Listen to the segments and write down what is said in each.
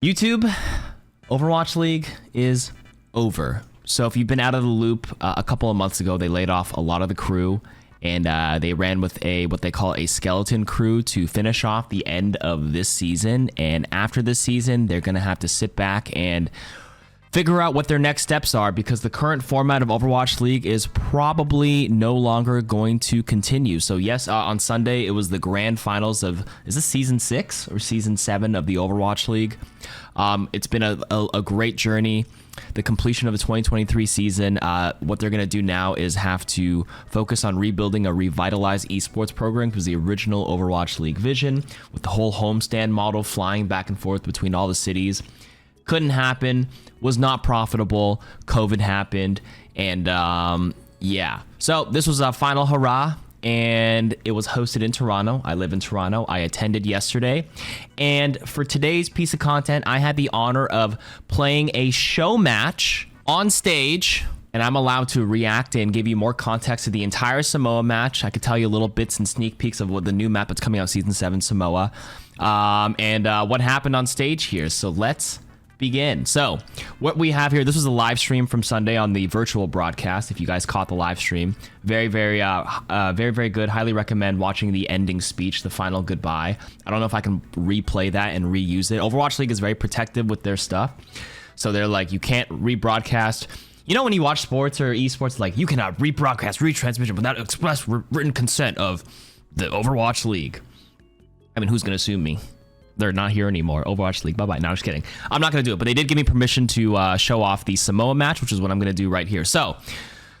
YouTube, Overwatch League is over. So if you've been out of the loop, a couple of months ago, they laid off a lot of the crew and they ran with what they call a skeleton crew to finish off the end of this season. And after this season, they're going to have to sit back and figure out what their next steps are, because the current format of Overwatch League is probably no longer going to continue. So yes, on Sunday, it was the grand finals of, is this season 6 or season 7 of the Overwatch League? It's been a great journey. The completion of the 2023 season, what they're going to do now is have to focus on rebuilding a revitalized esports program, because the original Overwatch League vision with the whole homestand model flying back and forth between all the cities couldn't happen, was not profitable. COVID happened, and yeah. So this was a final hurrah, and it was hosted in Toronto. I live in Toronto. I attended yesterday, and for today's piece of content, I had the honor of playing a show match on stage, and I'm allowed to react and give you more context to the entire Samoa match. I could tell you little bits and sneak peeks of what the new map that's coming out, season 7 Samoa, and what happened on stage here. So let's begin. So what we have here, this was a live stream from Sunday on the virtual broadcast. If you guys caught the live stream, very good. Highly recommend watching the ending speech, the final goodbye. I don't know if I can replay that and reuse it. Overwatch League is very protective with their stuff, so they're like, you can't rebroadcast. You know, when you watch sports or esports, like, you cannot rebroadcast, retransmission without express written consent of the Overwatch League. I mean, who's gonna sue me? They're not here anymore. Overwatch League, bye-bye. No, I'm just kidding. I'm not going to do it, but they did give me permission to show off the Samoa match, which is what I'm going to do right here. So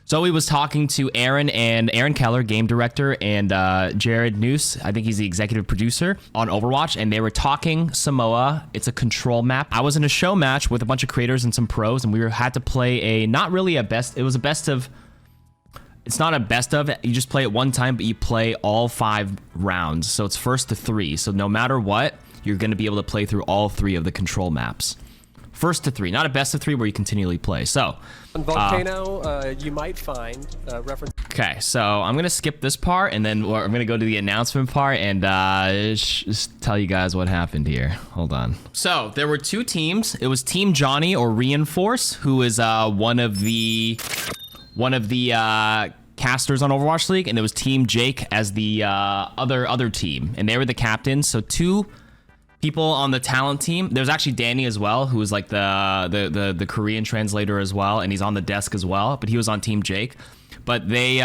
Zoe was talking to Aaron Keller, game director, and Jared Noose, I think he's the executive producer on Overwatch, and they were talking Samoa. It's a control map. I was in a show match with a bunch of creators and some pros, and we had to play not really a best, it was a best of. It's not a best of, you just play it one time, but you play all 5 rounds. So it's first to 3. So no matter what, you're going to be able to play through all 3 of the control maps. First to 3, not a best of 3 where you continually play. So on Volcano, you might find reference. Okay, so I'm going to skip this part, and then I'm going to go to the announcement part and just tell you guys what happened here. Hold on. So there were 2 teams. It was Team Johnny, or Reinforce, who is one of the casters on Overwatch League, and it was Team Jake as the other team, and they were the captains. So 2 people on the talent team. There's actually Danny as well, who is like the Korean translator as well, and he's on the desk as well, but he was on Team Jake. But they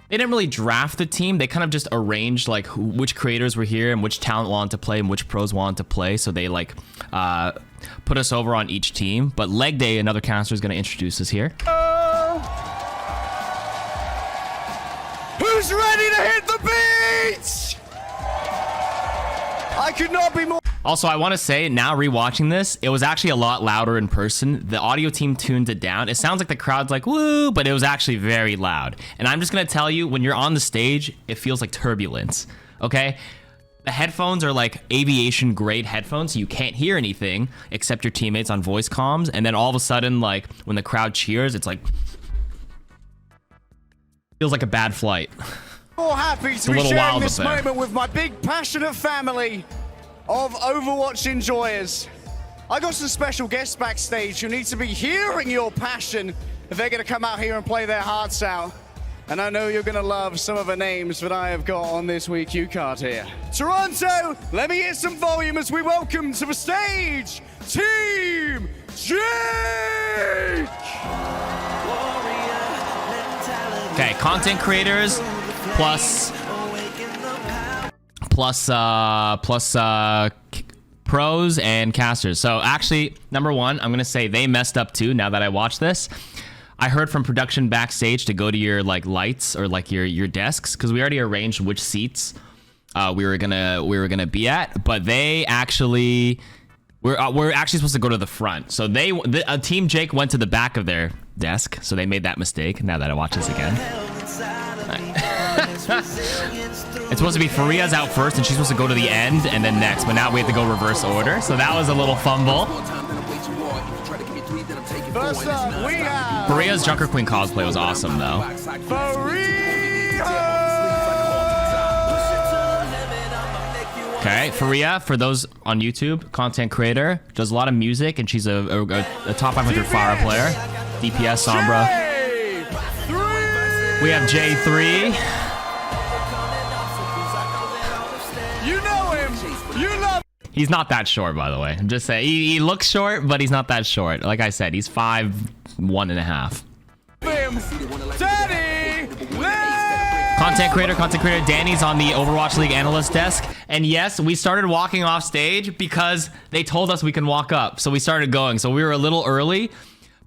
didn't really draft the team. They kind of just arranged like which creators were here and which talent wanted to play and which pros wanted to play. So they like put us over on each team. But Leg Day, another caster, is going to introduce us here. Who's ready to hit the beach? I could not be more. Also, I want to say, now rewatching this, it was actually a lot louder in person. The audio team tuned it down. It sounds like the crowd's like, woo, but it was actually very loud. And I'm just going to tell you, when you're on the stage, it feels like turbulence, okay? The headphones are like aviation grade headphones, so you can't hear anything except your teammates on voice comms. And then all of a sudden, like, when the crowd cheers, it's like, feels like a bad flight. More happy to be sharing this moment with my big passionate family of Overwatch enjoyers. I got some special guests backstage who need to be hearing your passion if they're going to come out here and play their hearts out. And I know you're going to love some of the names that I have got on this week cue card here. Toronto, let me hear some volume as we welcome to the stage Team Jake! Okay, content creators plus pros and casters. So actually, number 1, I'm gonna say they messed up too. Now that I watched this, I heard from production backstage to go to your like lights or like your desks, because we already arranged which seats we were gonna be at, but they actually we're actually supposed to go to the front. So Team Jake went to the back of their desk, so they made that mistake. Now that I watch this again. It's supposed to be Faria's out first, and she's supposed to go to the end and then next, but now we have to go reverse order. So that was a little fumble. First up, we have Faria's Junker Queen cosplay was awesome, though. Faria! Okay, Faria, for those on YouTube, content creator, does a lot of music, and she's a top 500 Fire player. DPS Sombra. We have J3. You know him. You love. He's not that short, by the way. I'm just saying. He looks short, but he's not that short. Like I said, he's 5'1.5". Daddy. Content creator Danny's on the Overwatch League Analyst Desk. And yes, we started walking off stage because they told us we can walk up. So we started going. So we were a little early.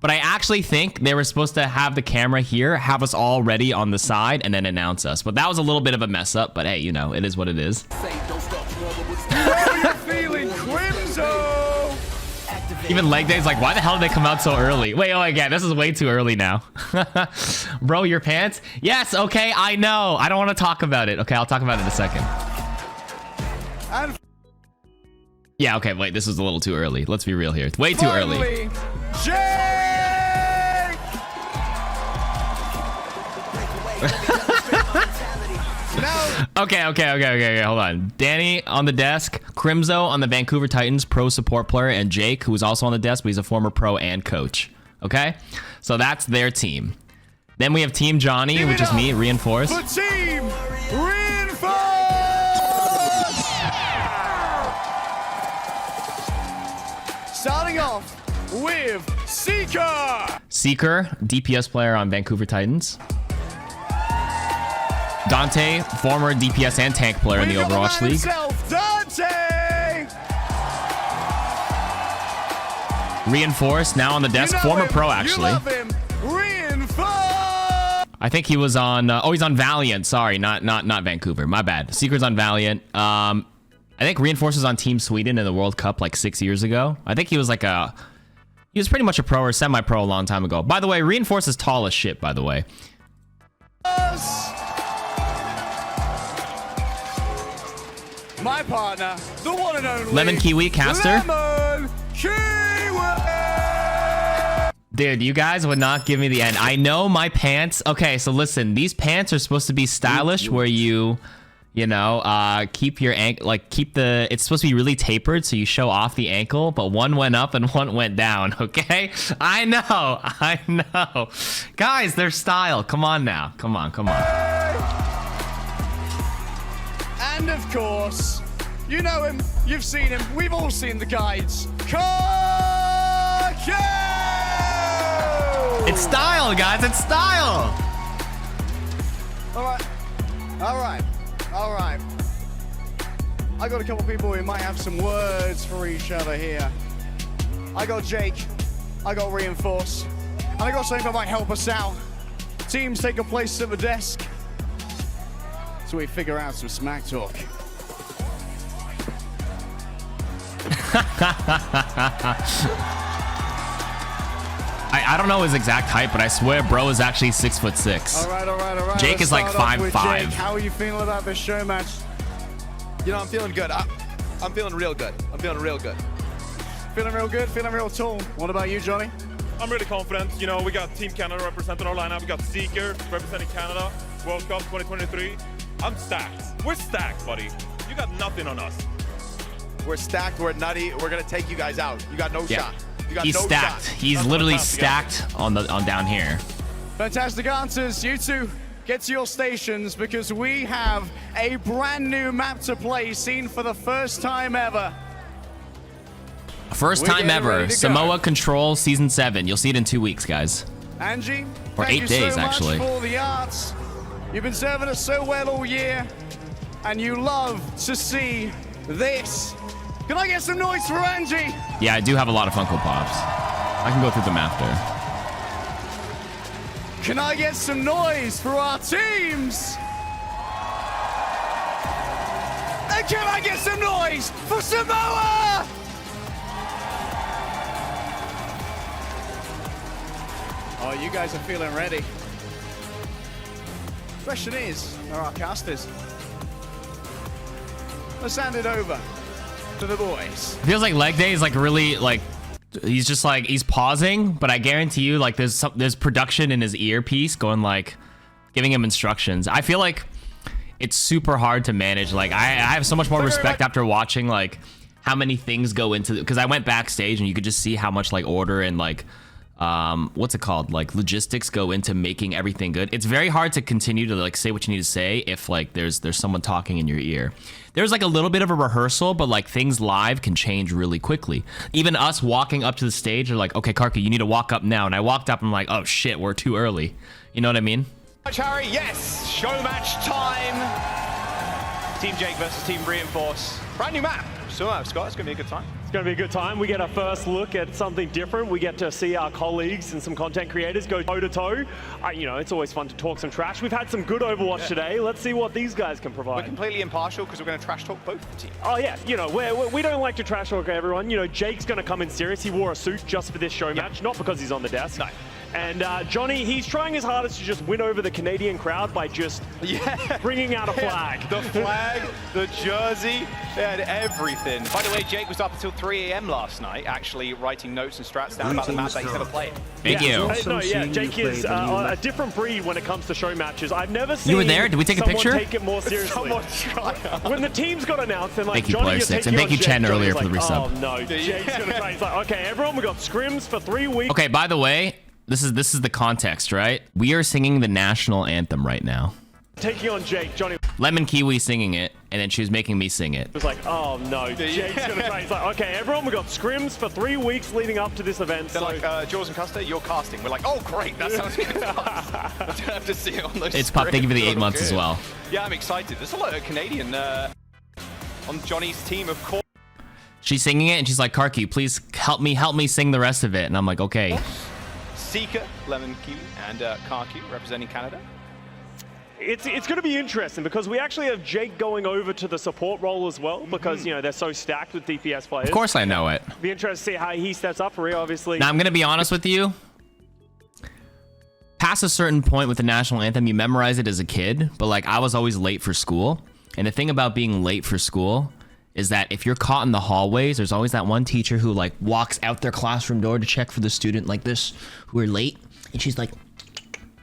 But I actually think they were supposed to have the camera here, have us all ready on the side, and then announce us. But that was a little bit of a mess up. But hey, you know, it is what it is. How you feeling, Crimzo? Even leg day's like, why the hell did they come out so early? Wait, oh again, this is way too early now. Bro, your pants? Yes, okay, I know. I don't want to talk about it. Okay, I'll talk about it in a second. Yeah, okay, wait, this is a little too early. Let's be real here. It's way too early. Jake! Okay, hold on. Danny on the desk, Crimzo on the Vancouver Titans, pro support player, and Jake, who is also on the desk, but he's a former pro and coach. Okay? So that's their team. Then we have Team Johnny, which is me, Reinforced. For Team Reinforced! Starting off with Seeker. Seeker, DPS player on Vancouver Titans. Dante, former DPS and tank player in the Overwatch League. Dante! Reinforced, now on the desk, former pro actually. I think he was on, oh, he's on Valiant. Sorry, not Vancouver. My bad. Seeker's on Valiant. I think Reinforced was on Team Sweden in the World Cup like 6 years ago. I think he was like he was pretty much a pro or semi-pro a long time ago. By the way, Reinforced is tall as shit, by the way. My partner, the one and only Lemon Kiwi caster. Lemon Kiwi. Dude, you guys would not give me the end. I know my pants. Okay, so listen, these pants are supposed to be stylish, where you know, keep your ankle, like it's supposed to be really tapered, so you show off the ankle, but one went up and one went down. Okay, I know, guys, their style. Come on now, come on. And of course, you know him, you've seen him, we've all seen the guides. KarQ! It's style, guys, it's style! All right. I got a couple people who might have some words for each other here. I got Jake, I got Reinforce, and I got something that might help us out. Teams take a place at the desk, so we figure out some smack talk. I don't know his exact height, but I swear bro is actually 6'6". All right. Jake is like 5'5". How are you feeling about this show match? You know, I'm feeling good. I'm feeling real good. Feeling real good, feeling real tall. What about you, Johnny? I'm really confident. You know, we got Team Canada representing our lineup. We got Seeker representing Canada, World Cup 2023. I'm stacked. We're stacked, buddy. You got nothing on us. We're stacked. We're nutty. We're gonna take you guys out. You got no shot. You got He's no stacked. shot. He's That's literally fantastic. stacked on down here. Fantastic answers. You two, get to your stations because we have a brand new map to play, seen for the first time ever. First time ever. Samoa Control Season 7. You'll see it in 2 weeks, guys. Angie, Or thank 8 you days, so much actually. for the arts. You've been serving us so well all year, and you love to see this. Can I get some noise for Angie? Yeah, I do have a lot of Funko Pops. I can go through them after. Can I get some noise for our teams? And can I get some noise for Samoa? Oh, you guys are feeling ready. Question is, are our casters? Let's hand it over to the boys. Feels like leg day is like really like he's just like he's pausing, but I guarantee you like there's production in his earpiece going like giving him instructions. I feel like it's super hard to manage. Like I have so much more respect after watching like how many things go into it, because I went backstage and you could just see how much like order and like what's it called, like logistics go into making everything good. It's very hard to continue to like say what you need to say if like there's someone talking in your ear. There's like a little bit of a rehearsal, but like things live can change really quickly. Even us walking up to the stage are like, okay, KarQ, you need to walk up now. And I walked up and I'm like, oh shit, we're too early. You know what I mean? Harry, yes, show match time. Team Jake versus Team Reinforce. Brand new map. So Scott, it's gonna be a good time. It's going to be a good time. We get our first look at something different. We get to see our colleagues and some content creators go toe-to-toe. You know, it's always fun to talk some trash. We've had some good Overwatch today. Let's see what these guys can provide. We're completely impartial because we're going to trash talk both the teams. Oh, yeah. You know, we don't like to trash talk everyone. You know, Jake's going to come in serious. He wore a suit just for this show match, not because he's on the desk. No. And Johnny, he's trying his hardest to just win over the Canadian crowd by just bringing out a flag. The flag, the jersey, and everything. By the way, Jake was up until 3 a.m. last night, actually writing notes and strats down about the map that he's never played. Thank you. No, Jake is a different breed when it comes to show matches. I've never seen. You were there? Did we take a picture? Take it more seriously. When the teams got announced, and like thank you, Johnny, Player 6, and thank you, Chen, earlier for the resub. Oh no, Jake's gonna try. He's like, okay, everyone, we got scrims for 3 weeks. Okay, by the way, this is the context, right? We are singing the national anthem right now. Taking on Jake, Johnny. Lemon Kiwi singing it, and then she was making me sing it. It was like, oh no, Jake's gonna try. He's like, okay, everyone, we got scrims for 3 weeks leading up to this event. They're like, Jaws and Custer, you're casting. We're like, oh great, that sounds good. I don't have to see it on those. It's Pup, thank you for the 8 months as well. Yeah, I'm excited. There's a lot of Canadian on Johnny's team, of course. She's singing it, and she's like, KarQ, please help me sing the rest of it. And I'm like, okay. Seeker, Lemon Kiwi, and KarQ representing Canada. It's going to be interesting because we actually have Jake going over to the support role as well because, you know, they're so stacked with DPS players. Of course I know it. Be interested to see how he steps up for you, obviously. Now, I'm going to be honest with you. Past a certain point with the national anthem, you memorize it as a kid, but like I was always late for school. And the thing about being late for school is that if you're caught in the hallways, there's always that one teacher who like walks out their classroom door to check for the student like this who are late. And she's like,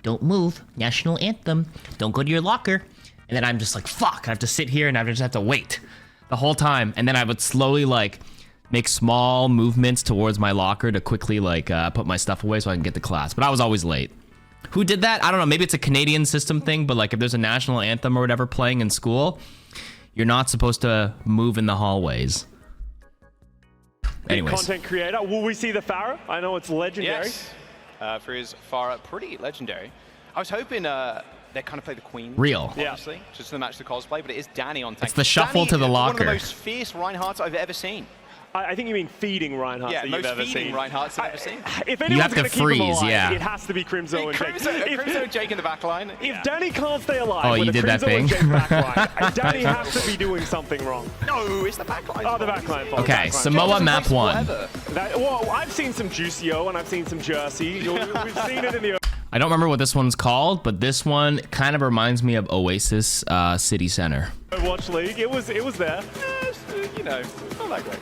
don't move, national anthem, don't go to your locker. And then I'm just like, fuck, I have to sit here and I just have to wait the whole time. And then I would slowly like make small movements towards my locker to quickly like put my stuff away so I can get to class. But I was always late. Who did that? I don't know, maybe it's a Canadian system thing, but like if there's a national anthem or whatever playing in school, you're not supposed to move in the hallways. Anyways. Content creator. Will we see the Farah? I know it's legendary. Yes. For his Farah, pretty legendary. I was hoping they kind of play the Queen. Real. Honestly, just to match the cosplay, but it is Danny on tank. It's the shuffle Danny to the locker. One of the most fierce Reinhardts I've ever seen. I think you mean feeding Reinhardt that you've ever seen. Reinhardts I've ever seen. If anyone's going to keep him alive, yeah. it has to be Crimzo and Jake. Crimzo and Jake in the back line. If Danny can't stay alive with you did that thing? Danny has to be doing something wrong. No, it's the back line. Oh, the back line. Okay, Samoa map 1. Well, I've seen some Juicio and I've seen some Jersey. We've seen it in the... I don't remember what this one's called, but this one kind of reminds me of Oasis City Center. Overwatch League, it was there. You know, it's not that great.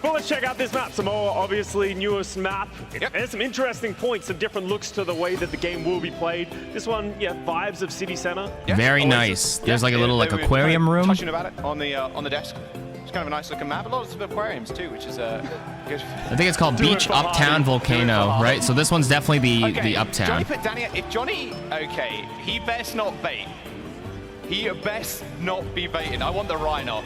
Well, let's check out this map. Samoa, obviously, newest map. Yep. There's some interesting points, some different looks to the way that the game will be played. This one, yeah, vibes of City Center. Yeah. Very nice. There's like a little like aquarium room. Touching about it on the desk. It's kind of a nice looking map. A lot of aquariums too, which is good. I think it's called Beach Uptown Volcano, right? So this one's definitely the Uptown. Johnny put Danny. If Johnny, okay, he best not bait. He best not be baiting. I want the Rhino.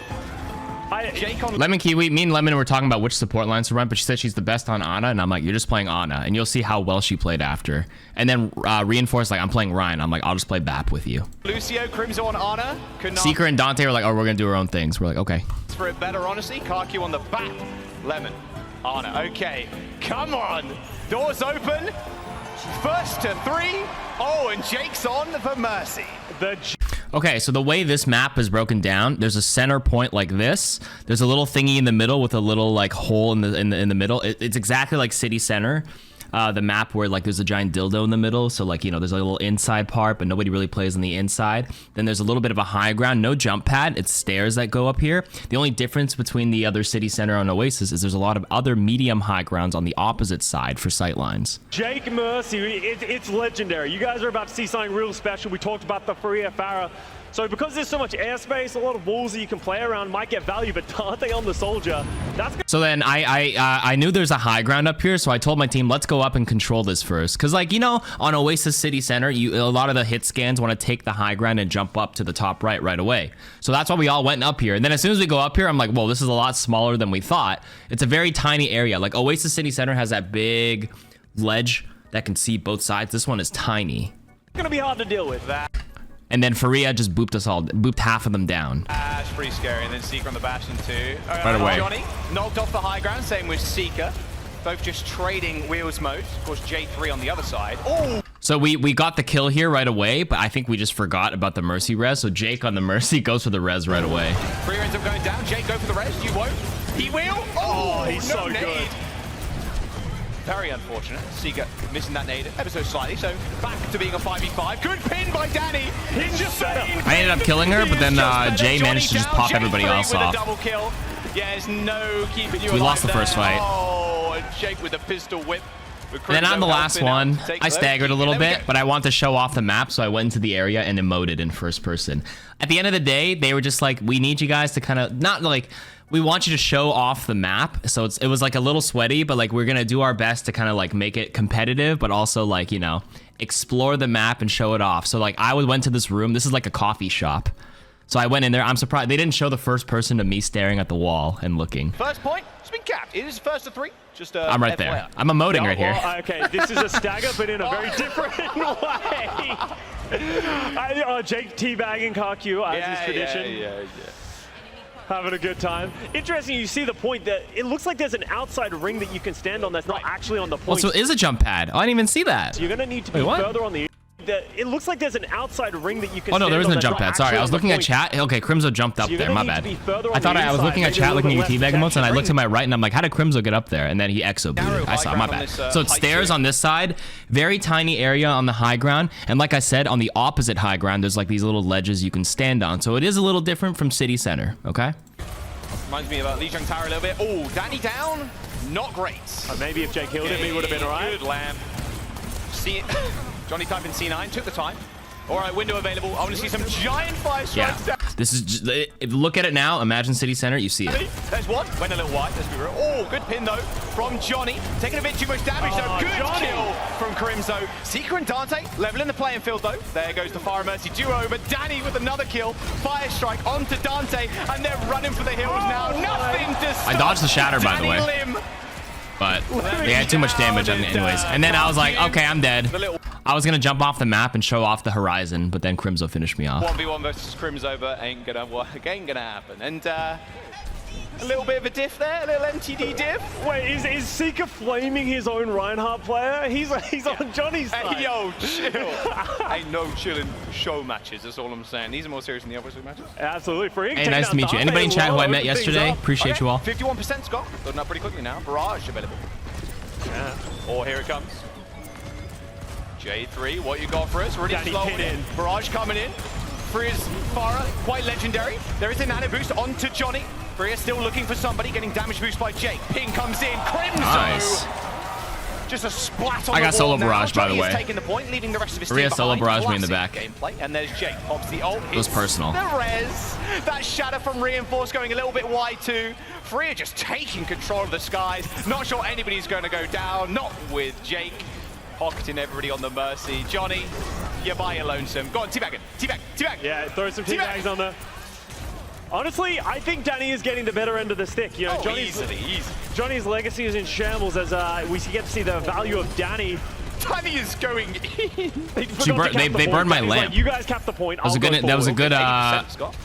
Lemon Kiwi, me and Lemon were talking about which support lines to run, but she said she's the best on Ana, and I'm like, you're just playing Ana, and you'll see how well she played after. And then Reinforced, like, I'm playing Ryan. I'm like, I'll just play BAP with you. Lucio, Crimzo on Ana. Seeker and Dante were like, oh, we're going to do our own things. We're like, okay. For it better, honestly. KarQ on the BAP. Lemon. Ana, okay. Come on. Doors open. First to 3. Oh, and Jake's on for Mercy. Okay, so the way this map is broken down, there's a center point like this. There's a little thingy in the middle with a little like hole in the middle. It's exactly like City Center, the map where like there's a giant dildo in the middle. So like, you know, there's a little inside part, but nobody really plays on the inside. Then there's a little bit of a high ground, no jump pad. It's stairs that go up here. The only difference between the other City Center and Oasis is there's a lot of other medium high grounds on the opposite side for sightlines. Jake Mercy, it's legendary. You guys are about to see something real special. We talked about the Faria Farah. So because there's so much airspace, a lot of walls that you can play around might get value, but Dante on the soldier, that's good. So then I knew there's a high ground up here, so I told my team, let's go up and control this first. Because, like, you know, on Oasis City Center, a lot of the hit scans want to take the high ground and jump up to the top right away. So that's why we all went up here. And then as soon as we go up here, I'm like, whoa, this is a lot smaller than we thought. It's a very tiny area. Like, Oasis City Center has that big ledge that can see both sides. This one is tiny. Gonna be hard to deal with that. And then Faria just booped half of them down. It's pretty scary, and then Seeker on the Bastion too. Right away. Johnny knocked off the high ground, same with Seeker. Both just trading wheels mode. Of course, J3 on the other side. Oh! So we got the kill here right away, but I think we just forgot about the Mercy res. So Jake on the Mercy goes for the res right away. Faria ends up going down. Jake go for the res. You won't. He will. Oh, he's no so nade. good. Very unfortunate. Seeker missing that nade ever so slightly. So back to being a 5v5. Good pin by Danny. He's just saying. I ended up killing her, but then Jay managed to just pop everybody else off. Double kill. Yeah, there's no keeping you alive. We lost the first fight. Oh, and Jake with the pistol whip. And then on the last one, I staggered a little bit, but I wanted to show off the map, so I went into the area and emoted in first person. At the end of the day, they were just like, we need you guys to kind of, not like, we want you to show off the map. So it was like a little sweaty, but like we're going to do our best to kind of like make it competitive, but also like, you know, explore the map and show it off. So like I went to this room. This is like a coffee shop. So I went in there. I'm surprised they didn't show the first person to me staring at the wall and looking. First point, it's been capped. It is first to 3. Just I'm right there. I'm emoting right here. Okay, this is a stagger, but in a very different way. Jake teabagging KarQ as his tradition. Yeah. Having a good time. Interesting, you see the point that it looks like there's an outside ring that you can stand on that's not actually on the point. Well, so it is a jump pad. Oh, I didn't even see that. So you're going to need to be further on the... It looks like there's an outside ring that you can Oh, no, there isn't a stand jump pad. Sorry, I was looking at chat. Okay, Crimzo jumped up there. My bad. I thought I was looking at chat, looking at teabag emotes, and I looked to my right, and I'm like, how did Crimzo get up there? And then he exo booted. I saw, my bad. So it's stairs on this side, very tiny area on the high ground, and like I said, on the opposite high ground, there's like these little ledges you can stand on. So it is a little different from City Center, okay? Reminds me of Lijiang Tower a little bit. Oh, Danny down. Not great. Maybe if Jake killed him, he would have been all right. Good lamp. See it. Johnny type in C9, took the time. All right, window available. I want to see some giant 5 strikes down. This is just, if you look at it now, imagine City Center, you see it. There's one. Went a little wide. Let's be real. Oh, good pin though from Johnny. Taking a bit too much damage though. Good kill from Crimzo. Seeker and Dante leveling the playing field though. There goes the Fire Mercy duo, but Danny with another kill. Fire strike onto Dante, and they're running for the hills now. Nothing to stop. I dodged the shatter, by the way. But they had too much damage on it anyways. And then I was like, okay, I'm dead. I was gonna jump off the map and show off the horizon, but then Crimzo finished me off. 1v1 versus Crimzo, but ain't gonna happen. And a little bit of a diff there, a little MTD diff. Wait, is Seeker flaming his own Reinhardt player? He's on Johnny's side. Hey, yo, chill. Ain't no chilling show matches, that's all I'm saying. These are more serious than the opposite matches. Absolutely. Hey, nice to meet you. Anybody in chat who I met yesterday? Appreciate you all. 51% Scott. Loading up pretty quickly now. Barrage available. Yeah. Oh, here it comes. J3, what you got for us? Really flowing in. Barrage coming in. Freya's Farah, quite legendary. There is a nano boost onto Johnny. Freya still looking for somebody, getting damage boost by Jake. Ping comes in. Crimzo. Nice. Just a splat on I got the solo wall barrage, now. by the way. Taking the point, leaving the rest of his Freya team solo behind. barrage me in the back. Gameplay. And there's Jake. Pops the ult. It was personal. The res. That shatter from Reinforce going a little bit wide too. Freya just taking control of the skies. Not sure anybody's going to go down. Not with Jake. Pocketing everybody on the Mercy. Johnny, you're by your lonesome. Go on, teabag. Yeah, throw some teabags on there. Honestly, I think Danny is getting the better end of the stick. You know, Johnny's legacy is in shambles as we get to see the value of Danny. Danny is going in. They burned my lamp. Like, you guys capped the point. That was a good.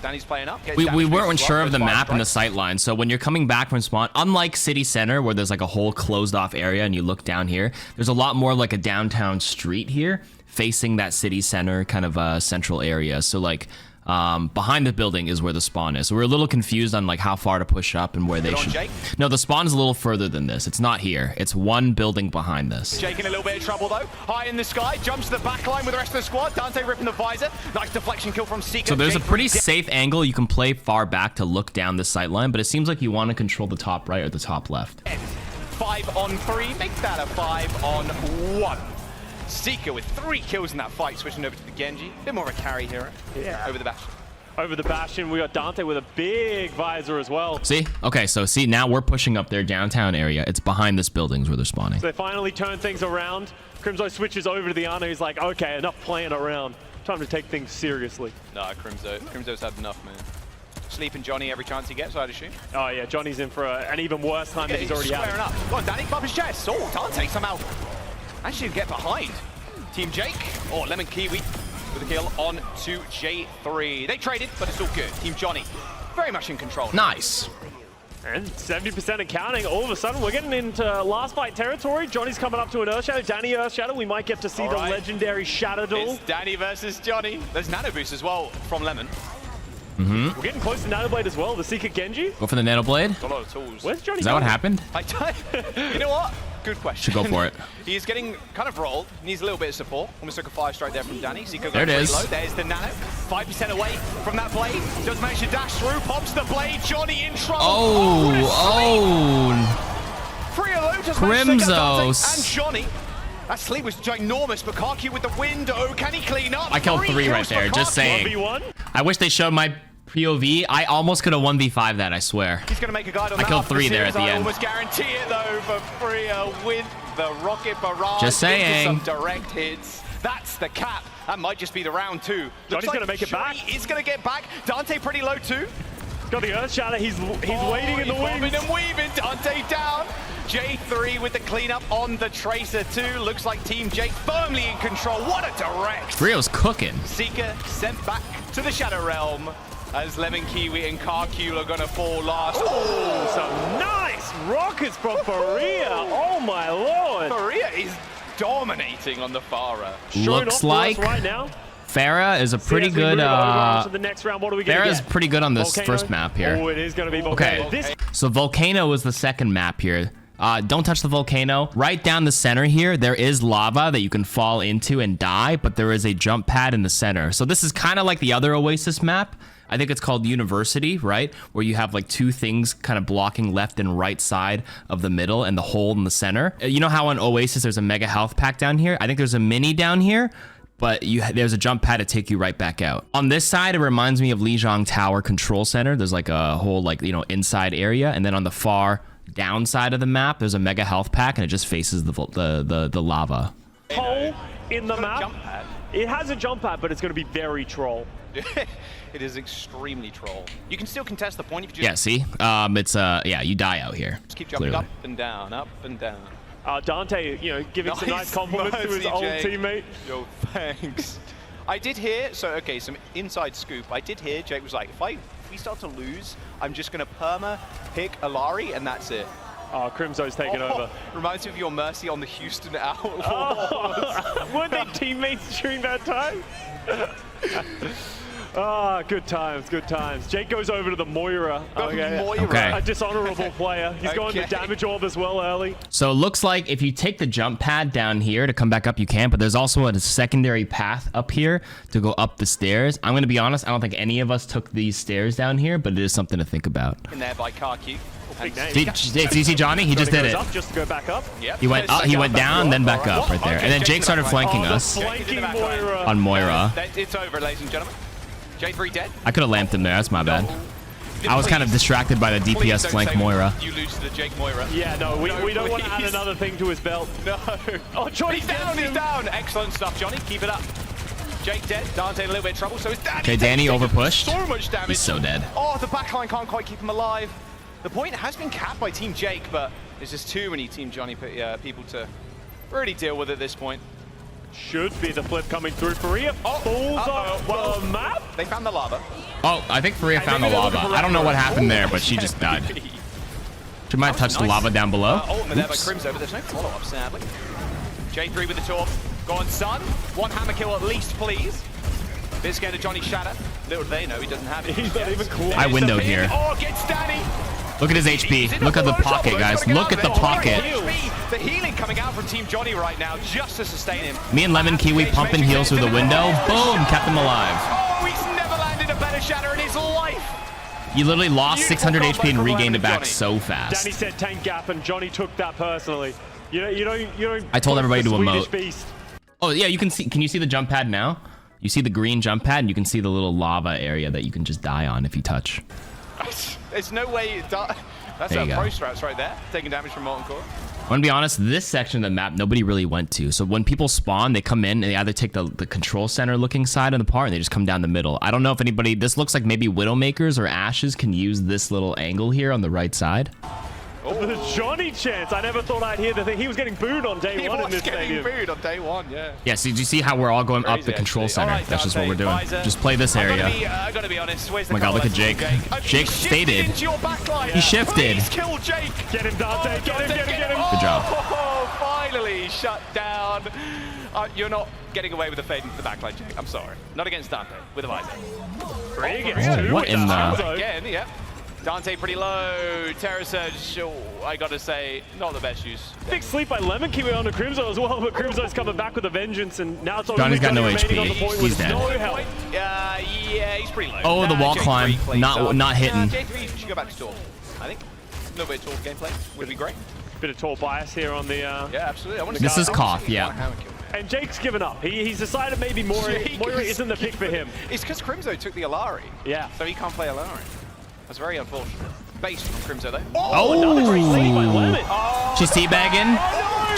Danny's playing up. We weren't sure of the map and the sight line, so when you're coming back from spawn, unlike City Center where there's like a whole closed off area and you look down here, there's a lot more like a downtown street here facing that City Center kind of central area. So like behind the building is where the spawn is. So we're a little confused on like how far to push up and where they should. Jake. No, the spawn is a little further than this. It's not here. It's one building behind this. Jake in a little bit of trouble though. High in the sky, jumps to the back line with the rest of the squad. Dante ripping the visor. Nice deflection kill from Seeker. So there's a pretty safe angle. You can play far back to look down the sight line, but it seems like you want to control the top right or the top left. 5 on 3. Make that a 5 on 1. Seeker with 3 kills in that fight, switching over to the Genji. Bit more of a carry hero. Yeah. Over the Bastion. Over the Bastion, we got Dante with a big visor as well. See? Okay, so see, now we're pushing up their downtown area. It's behind this buildings where they're spawning. So they finally turn things around. Crimzo switches over to the Ana. He's like, okay, enough playing around. Time to take things seriously. Nah, Crimzo's had enough, man. Sleeping Johnny every chance he gets, I'd assume. Oh yeah, Johnny's in for an even worse time than he's already squaring had. up. Go on, Danny, bump his chest. Oh, Dante somehow actually get behind. Team Jake, or Lemon Kiwi with a kill on to J3. They traded, but it's all good. Team Johnny, very much in control. Nice. And 70% and counting. All of a sudden, we're getting into last fight territory. Johnny's coming up to an Earthshadow. Danny Earthshadow. We might get to see the legendary Shadow Duel. It's Danny versus Johnny. There's Nano Boost as well from Lemon. Mm-hmm. We're getting close to Nano Blade as well. The Seeker Genji. Go for the Nano Blade. A lot of tools. Where's Johnny? Is that what happened? You know what? Good question. Should go for it. He's getting kind of rolled. Needs a little bit of support. Almost took a fire strike there from Danny. Seeker there it is. Low. There's the Nano. 5% away from that blade. Does manage to dash through. Pops the blade. Johnny in trouble. Crimzo. And Johnny. That sleep was ginormous, but KarQ with the window. Can he clean up? I killed 3 right there. Just saying. 1v1. I wish they showed my POV. I almost could have 1v5 that, I swear. He's going to make a guide on I that. killed 3 there at the I end. almost guarantee it, though, for Freya with the rocket barrage. Just saying. Into some direct hits. That's the cap. That might just be the round 2. Johnny's going to make it back. He's going to get back. Dante pretty low, too. Got the Earthshadow. He's waiting in the wings. Bobbing and weaving. Dante down. J3 with the cleanup on the Tracer, too. Looks like Team Jake firmly in control. What a direct. Rio's cooking. Seeker sent back to the Shadow Realm as Lemon Kiwi and KarQ are going to fall last. Oh, some nice rockets from Faria. Oh, my lord. Faria is dominating on the Pharah. Looks like right now. Farah is a pretty good. To the next round, what are we gonna Farah's get? pretty good on this Volcano? first map here. Oh, it is going to be Volcano. Okay, so Volcano was the second map here. Don't touch the volcano. Right down the center here, there is lava that you can fall into and die, but there is a jump pad in the center. So this is kind of like the other Oasis map. I think it's called University, right? Where you have like 2 things kind of blocking left and right side of the middle and the hole in the center. You know how on Oasis there's a mega health pack down here? I think there's a mini down here, but there's a jump pad to take you right back out. On this side, it reminds me of Lijiang Tower Control Center. There's like a whole inside area, and then on the far downside of the map, there's a mega health pack, and it just faces the lava. Hole in the map. It has a jump pad, but it's going to be very troll. It is extremely troll. You can still contest the point if you just... Yeah, see? It's you die out here. Just keep jumping clearly. up and down, up and down. Dante, giving some nice compliments to his old teammate. Yo, thanks. I did hear, some inside scoop. I did hear Jake was like, if we start to lose, I'm just going to perma pick Alari, and that's it. Oh, Crimzo's taking over. Reminds me of your Mercy on the Houston Outlaws. Oh, weren't they teammates during that time? Ah, good times, good times. Jake goes over to the Moira. Okay. A dishonorable player. He's going to damage orb as well early. So it looks like if you take the jump pad down here to come back up, you can, but there's also a secondary path up here to go up the stairs. I'm going to be honest, I don't think any of us took these stairs down here, but it is something to think about. In there by KarQ. See Johnny? He just did it. Up just to go back up. Yep. He went up, he went down, then back up right there. And then Jake started flanking us Flanking Moira. on Moira. It's over, ladies and gentlemen. J3 dead. I could have lamped him there. That's my bad. I was kind of distracted by the DPS flank Moira. You lose to the Jake Moira. Yeah, no, we don't want to add another thing to his belt. No. Oh, Johnny, he's down. Excellent stuff, Johnny. Keep it up. Jake dead. Dante in a little bit of trouble. So is Danny. Okay, Danny overpushed. So much damage. He's so dead. Oh, the backline can't quite keep him alive. The point has been capped by Team Jake, but there's just too many Team Johnny people to really deal with at this point. Should be the flip coming through. Faria falls off the map. They found the lava. Oh, I think Faria found the lava. I don't know what happened there, but she just died. She might have touched the lava down below. Ultimate there by Crimzo, but there's no follow-up, sadly. J3 with the torp. Go on, son. 1 hammer kill at least, please. Bit scared of Johnny Shatter. Little do they know he doesn't have it. He's not even cool. I windowed here. Oh, gets Danny. Look at his HP. Look at the pocket, guys. Look at the pocket. The healing coming out from Team Johnny right now just to sustain him. Me and Lemon Kiwi pumping heals through the window. Boom, kept him alive. Oh, he's never landed a better shatter in his life. You literally lost 600 HP and regained it back so fast. Danny said tank gap, and Johnny took that personally. You don't. I told everybody to Swedish emote. Beast. Oh yeah, you can see. Can you see the jump pad now? You see the green jump pad, and you can see the little lava area that you can just die on if you touch. There's no way. That's a pro strats right there, taking damage from Molten Core. I'm gonna be honest, this section of the map nobody really went to. So when people spawn, they come in and they either take the control center looking side of the part and they just come down the middle. I don't know if anybody, this looks like maybe Widowmakers or Ashes can use this little angle here on the right side. Oh, the Johnny chance. I never thought I'd hear the thing. He was getting booed on day one in this stadium. He was getting booed on day one, yeah. Yeah, so do you see how we're all going up the control center? Right, that's just what we're doing. Just play this area. I gotta be honest. Where's the oh my god, look at Jake. Jake faded. He shifted. Please kill Jake. Get him, Dante. Get him. Good job. Oh, finally shut down. You're not getting away with the fade into the backline, Jake. I'm sorry. Not against Dante with a visor. What in the... Again, yeah. Dante pretty low. Terra Surge, I gotta say, not the best use. Big sleep by Lemon Kiwi on the Crimzo as well, but Crimzo's coming back with a vengeance, and now it's Johnny's got no HP. He's dead. No help. Yeah, he's pretty low. Oh, the wall climb. Not hitting. J3 should go back to Torp, I think. A little bit of Torp gameplay would be great. Bit of Torp bias here on the... Yeah, absolutely. This is Koth, yeah. And Jake's given up. He's decided maybe Moira isn't the pick for him. It's because Crimzo took the Alari. Yeah. So he can't play Alari. That's very unfortunate. Based from Crimzo though. Another great lead by Lemon. She's teabagging. Oh, no.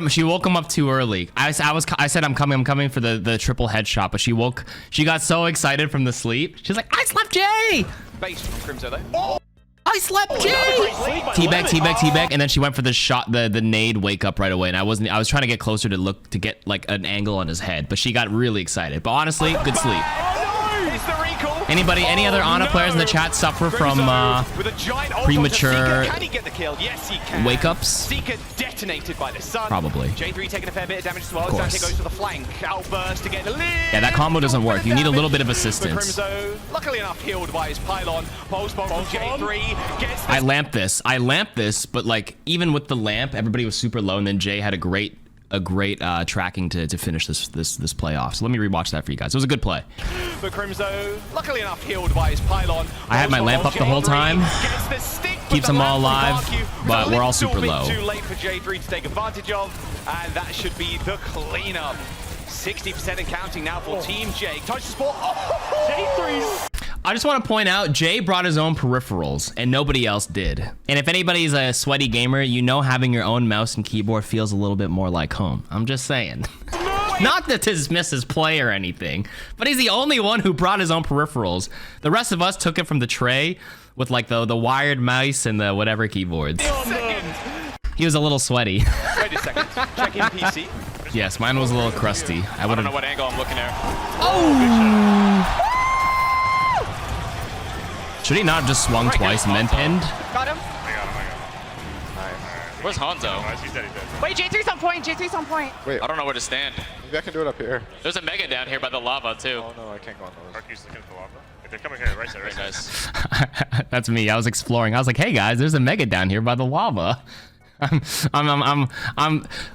She woke him up too early. I said I'm coming for the triple headshot, but she got so excited from the sleep. She's like, I slept Jay. Based from Crimzo though. I slept Jay. Teabag, and then she went for the shot, the nade wake up right away. And I was trying to get closer to get like an angle on his head, but she got really excited. But honestly, good sleep. Any other Ana players in the chat suffer from premature wake-ups? Seeker detonated by the sun. Probably. J3 taking a fair bit of damage as well. Dante goes to the flank. Outburst to get the lead. Yeah, that combo doesn't work. You need a little bit of assistance. Crimzo, luckily enough, healed by his pylon. Pulse bomb from J3 gets I lamped this, but like even with the lamp, everybody was super low, and then Jay had a great tracking to finish this playoff. So let me rewatch that for you guys. It was a good play. But Crimzo, luckily enough, healed by his pylon. I had my lamp up the whole time. Keeps them all alive, but we're all super low. Too late for J3 to take advantage of, and that should be the cleanup. 60% and counting now for Team Jake. Touch the spot. J3's. I just want to point out, Jay brought his own peripherals, and nobody else did. And if anybody's a sweaty gamer, you know having your own mouse and keyboard feels a little bit more like home. I'm just saying. Not to dismiss his play or anything, but he's the only one who brought his own peripherals. The rest of us took it from the tray with like the wired mouse and the whatever keyboards. He was a little sweaty. Wait a second. Check in PC. Yes, mine was a little crusty. I don't know what angle I'm looking at. Oh! Should he not have just swung twice and then pinned? Got him. I got him. Where's Hanzo? He's dead. Wait, J3's on point. J3's on point. Wait, I don't know where to stand. maybe I can do it up here. There's a mega down here by the lava too. Oh no, I can't go on those. KarQ's looking at the lava. If they're coming here, right side, right Nice. That's me. I was exploring. I was like, hey guys, there's a mega down here by the lava.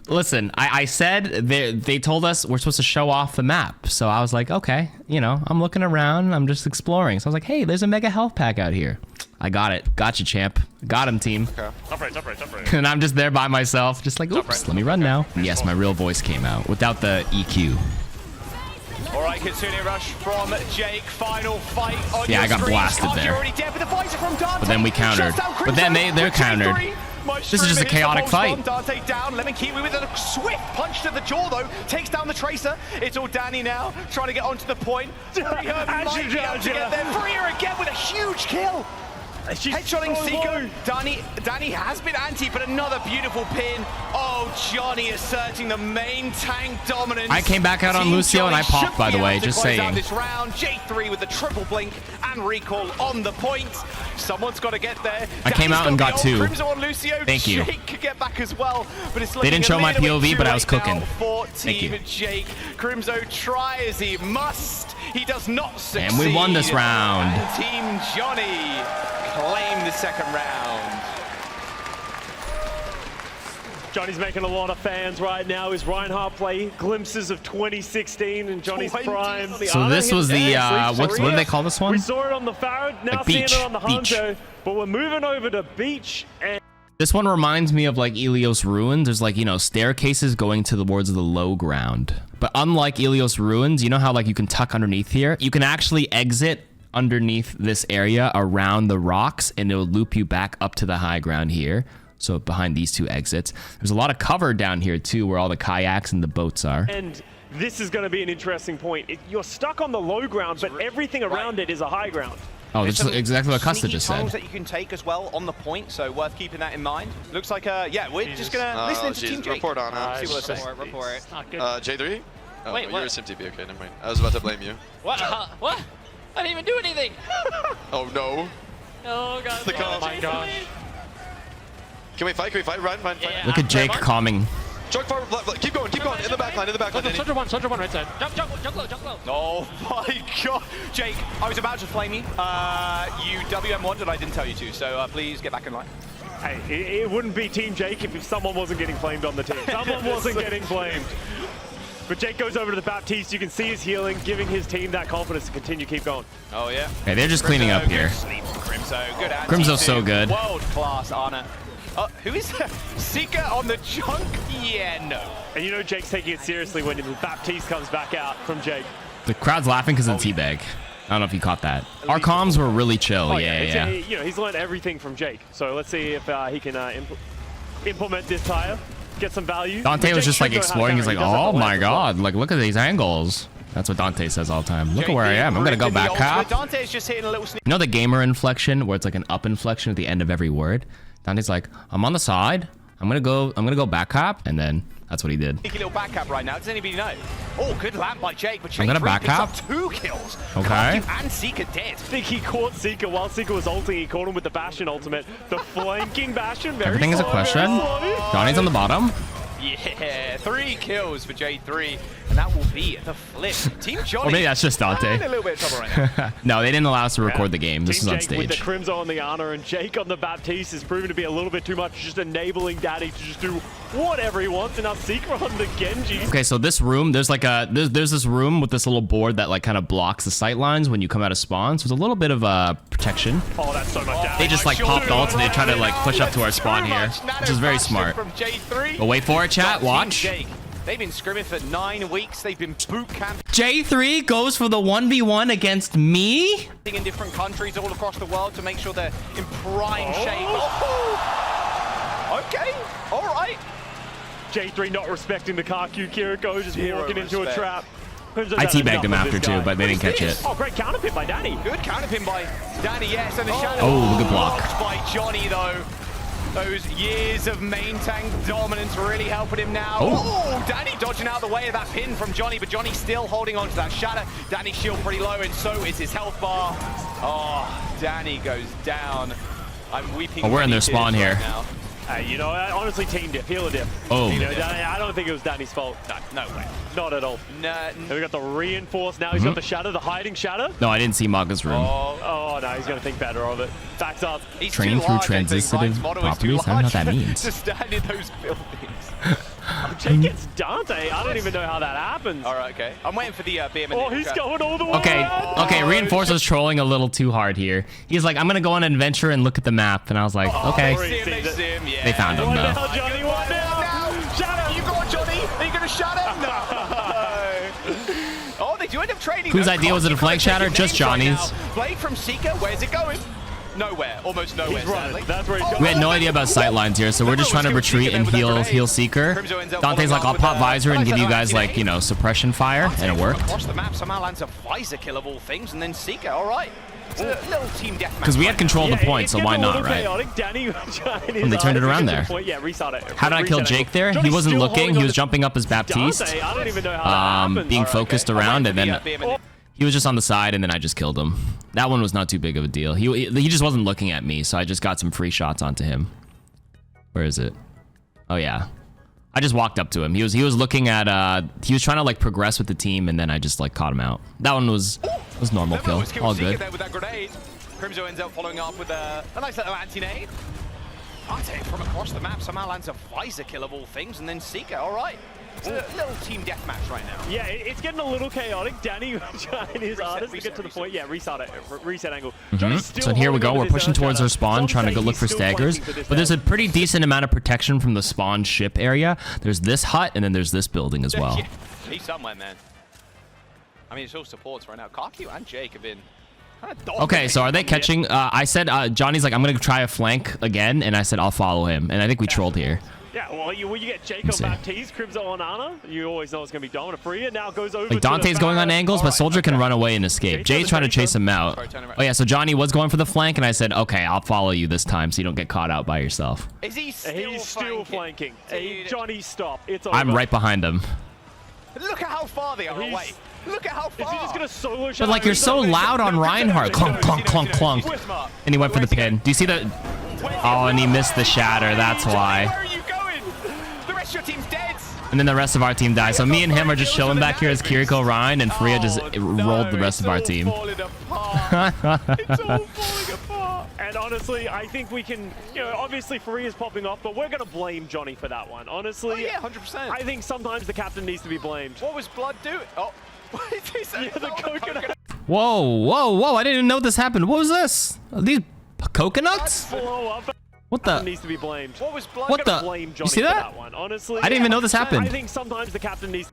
Listen, I said they told us we're supposed to show off the map. So I was like, okay, you know, I'm looking around, I'm just exploring. So I was like, hey, there's a mega health pack out here. I got it. Gotcha, champ. Got him, team. Okay. Top right. And I'm just there by myself, just like, oops, let me run now. Yes, my real voice came out without the EQ. All right, Kitsune Rush from Jake. Final fight on yeah, your I got screen. blasted there. Already dead with a visor from Dante. But then we countered. But then they're countered. This is just a chaotic fight. Dante down. Lemon Kiwi with a swift punch to the jaw, though. Takes down the Tracer. It's all Danny now, trying to get onto the point. Might be able to get there. Freer again with a huge kill. Headshotting Seeker. Danny has been anti, but another beautiful pin. Oh, Johnny asserting the main tank dominance. I came back out on Lucio and I popped, by the way, just saying. This round, J3 with the triple blink and recall on the point. Someone's got to get there. I came out and got two. On Lucio. Thank you. Jake could get back as well, but it's they didn't show my POV, but I was cooking. For Team Jake. Crimzo try as he must. He does not succeed. And we won this round. And Team Johnny claim the second round. Johnny's making a lot of fans right now. His Reinhardt play, glimpses of 2016 and Johnny's prime. So this was the, what do they call this one? We saw it on the Farad, now like seeing it on the Hanzo, but we're moving over to Beach. And this one reminds me of like Ilios Ruins. There's like, you know, staircases going towards the low ground. But unlike Ilios Ruins, you know how like you can tuck underneath here? You can actually exit underneath this area around the rocks and it'll loop you back up to the high ground here. So behind these two exits. There's a lot of cover down here too where all the kayaks and the boats are. And this is going to be an interesting point. You're stuck on the low ground, but everything around it is a high ground. Oh, this is exactly what Custa just said. That you can take as well on the point, so worth keeping that in mind. Looks like, yeah, we're just gonna listen to Team Jake. Report on See what they're saying. Report. Not good. J3? Oh, Wait, you're a SimTP. Okay, never mind. I was about to blame you. What? What? I didn't even do anything. Oh no. Oh god. The call. Oh my gosh. Can we fight? Can we fight? Run, run, fight. Look at Jake calming. Choke forward, keep going, in the back line, Soldier one right side. Jump low. Oh my god. Jake, I was about to flame you. You WM1'd and I didn't tell you to, so please get back in line. Hey, it wouldn't be Team Jake if someone wasn't getting flamed on the team. Someone wasn't getting flamed. But Jake goes over to the Baptiste. You can see his healing, giving his team that confidence to continue, keep going. Oh yeah. Hey, they're just cleaning up here. Crimzo, good anti. Crimzo's so good. World class, Anna. Who is that? Seeker on the chunk? Yeah, no. And you know Jake's taking it seriously when the Baptiste comes back out from Jake. The crowd's laughing because of the teabag. I don't know if you caught that. Our comms were really chill. Yeah. You know, he's learned everything from Jake. So let's see if he can implement this tire, get some value. Dante was just like exploring. He's like, oh my god, like look at these angles. That's what Dante says all the time. Look at where I am. I'm gonna go back up. Dante's just hitting a little sneak. You know the gamer inflection where it's like an up inflection at the end of every word? Dante's like, I'm on the side. I'm gonna go back hop, and then that's what he did. Sneaky little back cap right now. Does anybody know? Oh, good lamp by Jake, but I'm gonna back cap. 2 kills. Okay. KarQ and Seeker dead. I think he caught Seeker while Seeker was ulting. He caught him with the Bastion ultimate. The flanking Bastion. Everything is a question. Johnny's on the bottom. Yeah, 3 kills for J3, and that will be the flip. Team Johnny. Or maybe that's just Dante. In a little bit of trouble right now. No, they didn't allow us to record the game. This is on stage. With the Crimzo on the Ana and Jake on the Baptiste is proving to be a little bit too much, just enabling Daddy to just do whatever he wants. And now Seeker on the Genji. Okay, so this room, there's like there's this room with this little board that like kind of blocks the sight lines when you come out of spawn. So there's a little bit of protection. Oh, that's so much damage. They just like popped ults and they try to like push up to our spawn here, which is very smart. But wait for it, chat. Watch. They've been scrimming for 9 weeks. They've been boot camping. J3 goes for the 1v1 against me? In different countries all across the world to make sure they're in prime shape. Okay, all right. J3 not respecting the KarQ Kiriko, just walking into a trap. I teabagged him after too, but they didn't catch it. Oh, great counterpin by Danny. Good counterpin by Danny, yes. And the shadow. Oh, good block. By Johnny, though. Those years of main tank dominance really helping him now. Oh, Danny dodging out the way of that pin from Johnny, but Johnny still holding on to that shadow. Danny's shield pretty low, and so is his health bar. Oh, Danny goes down. I'm weeping. Oh, we're in their spawn here. Right now. You know, honestly, team diff, healer diff. Oh. You know, I don't think it was Danny's fault. No way. Not at all. No. And we got the reinforce. Now he's got the shadow, the hiding shadow. No, I didn't see Maga's room. Oh no, he's going to think better of it. Backs up. He's Train through transitive properties? I don't know what that means. To stand in those buildings. Jake gets Dante. I don't even know how that happens. All right, okay. I'm waiting for the BM. Oh, he's going all the way around. Okay, Reinforce is trolling a little too hard here. He's like, I'm going to go on an adventure and look at the map. And I was like, okay. They found him, though. Now, Johnny, what now? Shadow, you got Johnny. Are you going to shadow? No. Oh, they do end up trading. Whose idea was it to flank shatter? Just Johnny's. Blade from Seeker. Where's it going? Nowhere. Almost nowhere, sadly. That's where he's going. We had no idea about sight lines here, so we're just trying to retreat and heal Seeker. Dante's like, I'll pop Visor and give you guys, like, you know, suppression fire, and it worked. Across the map, somehow lands a Visor kill of all things, and then Seeker, all right. It's a little team deathmatch. Because we had control of the point, so why not, right? And they turned it around there. Yeah, restart it. How did I kill Jake there? He wasn't looking. He was jumping up as Baptiste, being focused around, and then he was just on the side, and then I just killed him. That one was not too big of a deal. He just wasn't looking at me, so I just got some free shots onto him. Where is it? Oh yeah, I just walked up to him. He was looking at he was trying to like progress with the team, and then I just like caught him out. That one was normal kill. All good. Crimzo ends up following up with a nice little anti-nade. Dante from across the map somehow lands a visor kill of all things, and then Seeker, all right. It's a little team deathmatch right now. Yeah, it's getting a little chaotic. Danny trying his hardest to get to the point. Yeah, reset angle. So here we go. We're pushing towards our spawn, trying to go look for staggers. But there's a pretty decent amount of protection from the spawn ship area. There's this hut, and then there's this building as well. Yeah, he's somewhere, man. I mean, it's all supports right now. KarQ and Jake have been kind of dominating. Okay, so are they catching? I said, Johnny's like, I'm going to try a flank again, and I said, I'll follow him. And I think we trolled here. Yeah, well, you get Jake on Baptiste, Crimzo on Ana. You always know it's going to be dominant for you. Now goes over like Dante's going on angles, but Soldier can run away and escape. Jay's trying to chase him out. Oh, yeah, so Johnny was going for the flank, and I said, okay, I'll follow you this time so you don't get caught out by yourself. Is he still He's still flanking. Hey, Johnny, stop. It's over. I'm right behind him. Look at how far they are away. Look at how far. Is he just going to solo shot? But like, you're so loud on Reinhardt. Clunk, clunk, clunk, clunk. And he went for the pin. Do you see the... Oh, and he missed the shatter. That's why. Where are you going? The rest of your team's dead. And then the rest of our team dies. So me and him are just chilling back here as KarQ, Ryan, and Freya just rolled the rest of our team. It's all falling apart. And honestly, I think we can, you know, obviously Freya's popping off, but we're going to blame Johnny for that one. Honestly, Oh, yeah, 100%. I think sometimes the captain needs to be blamed. What was Blood doing? Oh, what did he say? Yeah, the coconut. Whoa, whoa, whoa. I didn't even know this happened. What was this? Are these coconuts? Blow up. What the? Needs to be blamed. What was Blood? What the? Blame Johnny You see that? For that one. Honestly, I didn't even know this happened. I think sometimes the captain needs.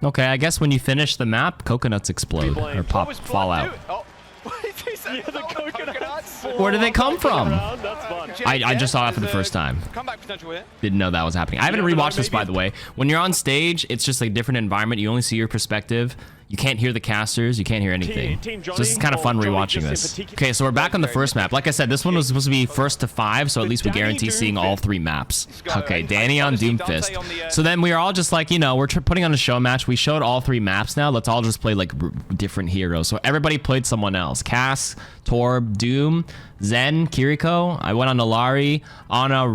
Okay, I guess when you finish the map, coconuts explode or pop, fall out. Oh, what did he say? Yeah, the coconuts. Where did they come from? That's fun. I just saw it for the first time. Comeback potential with it. Didn't know that was happening. I haven't rewatched this, by the way. When you're on stage, it's just a different environment. You only see your perspective. You can't hear the casters. You can't hear anything. So this is kind of fun rewatching this. Okay, so we're back on the first map. Like I said, this one was supposed to be 1st to 5, so at least we guarantee seeing all 3 maps. Okay, Danny on Doomfist. So then we were all just like, you know, we're putting on a show match. We showed all 3 maps now. Let's all just play like different heroes. So everybody played someone else. Cass, Torb, Doom, Zen, KarQ. I went on Nalari, Ana,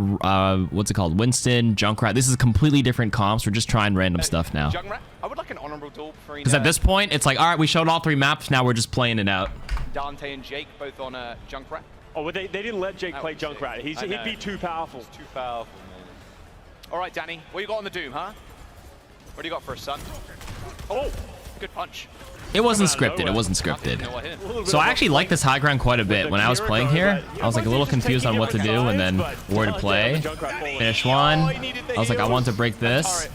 what's it called? Winston, Junkrat. This is completely different comps. We're just trying random stuff now. Junkrat? I would like an honorable duel for because at this point, it's like, all right, we showed all 3 maps. Now we're just playing it out. Dante and Jake both on Junkrat. Oh, well, they didn't let Jake play Junkrat. He'd be too powerful. He's too powerful, man. All right, Danny, what you got on the Doom, huh? What do you got for us, son? Oh, good punch. It wasn't scripted. It wasn't scripted. So I actually like this high ground quite a bit. When I was playing here, I was like a little confused on what to do and then where to play. Finish one. I was like, I want to break this.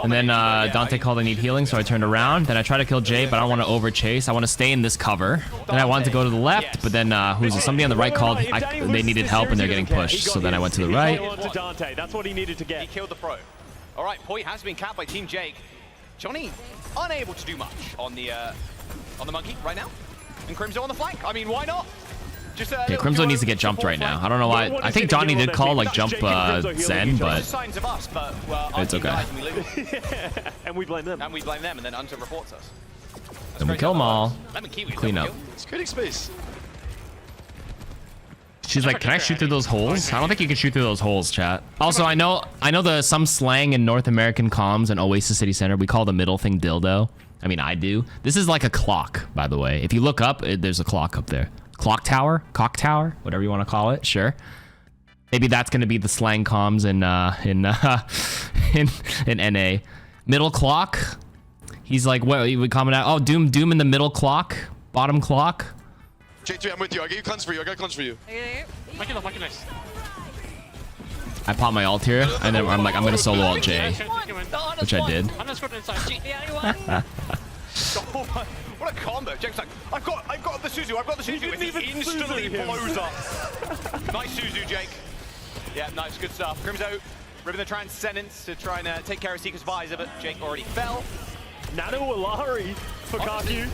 And then Dante called I need healing, so I turned around. Then I tried to kill Jay, but I don't want to over chase. I want to stay in this cover. Then I wanted to go to the left, but then who's it? Somebody on the right called they needed help and they're getting pushed. So then I went to the right. That's what he needed to get. He killed the pro. All right, point has been capped by Team Jake. Johnny unable to do much on the monkey right now, and Crimzo on the flank. I mean, why not? Just yeah, Crimzo needs to get jumped right now. I don't know why. I think Johnny did call like jump Zen, but signs of us, but it's okay. And we blame them. And we blame them, and then Hunter reports us. Then we kill them all. Clean up. It's creating space. She's like, can I shoot through those holes? I don't think you can shoot through those holes, chat. Also, I know some slang in North American comms and Oasis City Center. We call the middle thing dildo. I mean, I do. This is like a clock, by the way. If you look up, there's a clock up there. Clock tower, cock tower, whatever you want to call it. Sure. Maybe that's gonna be the slang comms in NA. Middle clock. He's like, what? We comment out. Oh, Doom in the middle clock, bottom clock. J3, I'm with you. I got you cleanse for you. I got cleanse for you. Nice. I pop my ult here, and then I'm like, I'm gonna solo ult J, which I did. What a combo! Jake's like, I've got the Suzu, He instantly blows up. Nice Suzu, Jake. Yeah, nice, good stuff. Crimzo ripping the Transcendence to try and take care of Seeker's visor, but Jake already fell. Nano Alari for KarQ.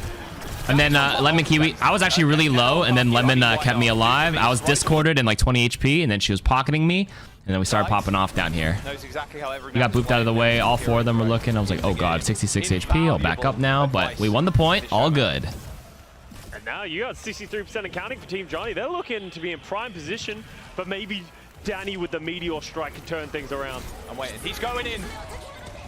And then Lemon Kiwi, I was actually really low, and then Lemon kept me alive. I was discorded in like 20 HP, and then she was pocketing me, and then we started popping off down here. Knows exactly how We got booped out of the way. All 4 of them were looking. I was like, oh god, 66 HP. I'll back up now, but we won the point. All good. And now you got 63% accounting for Team Johnny. They're looking to be in prime position, but maybe Danny with the Meteor Strike can turn things around. I'm waiting. He's going in.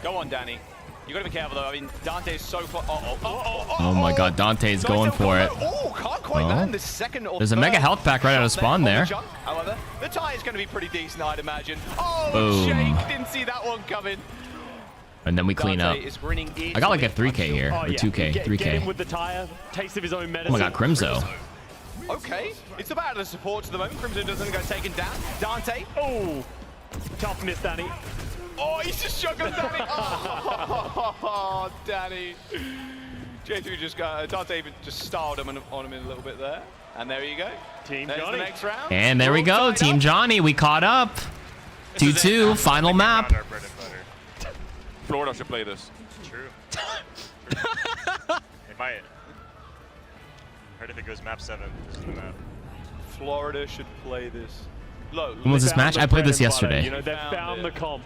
Go on, Danny. You gotta be careful though. I mean, Dante is so close. Oh my God, Dante's going for it. Oh, can't quite land the second or There's a mega health pack right out of spawn there. However, the tie is going to be pretty decent, I'd imagine. Oh, Boom. Jake didn't see that one coming. And then we clean up. I got like a 3K here, or 2K, Get 3K. him with the tire, taste of his own Oh medicine. my God, Crimzo. Okay, it's about the support at the moment. Crimson doesn't go taken down. Dante. Oh, tough miss, Danny. Oh, he's just juggling Danny. Oh, Danny. J3 just got Dante even just styled him on him a little bit there. And there you go. Team There's Johnny. the next round. And there we go, Team Johnny. We caught up. 2-2, final map. Florida should play this. True. They might. Heard if it goes map 7, this is the map. Florida should play this. Look, When was this match? I played this yesterday. You know, they found the comp.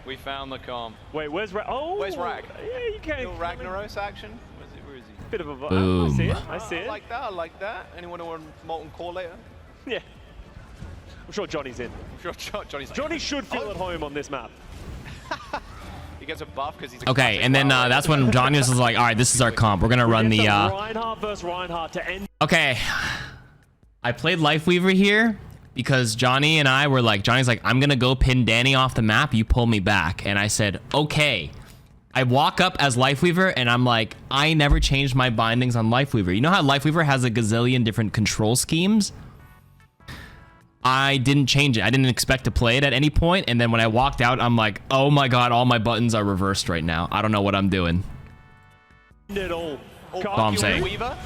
We found the comp. Wait, where's Rag? Oh, Where's Rag? Yeah, you can't. Little Ragnaros action. Where is he? Bit of a vibe. Boom. I see it. I see I it. like that. I like that. Anyone who want Molten Core later? Yeah. I'm sure Johnny's in. I'm sure Johnny's. Johnny should feel at home on this map. He gets a buff because he's a Okay, and then that's when Johnny was like, all right, this is our comp. We're going to run the... Reinhardt versus Reinhardt to end. Okay. I played Lifeweaver here because Johnny and I were like, Johnny's like, I'm going to go pin Danny off the map. You pull me back. And I said, okay. I walk up as Lifeweaver and I'm like, I never changed my bindings on Lifeweaver. You know how Lifeweaver has a gazillion different control schemes? I didn't change it. I didn't expect to play it at any point. And then when I walked out, I'm like, oh my God, all my buttons are reversed right now. I don't know what I'm doing. It all. That's all I'm saying. Weaver?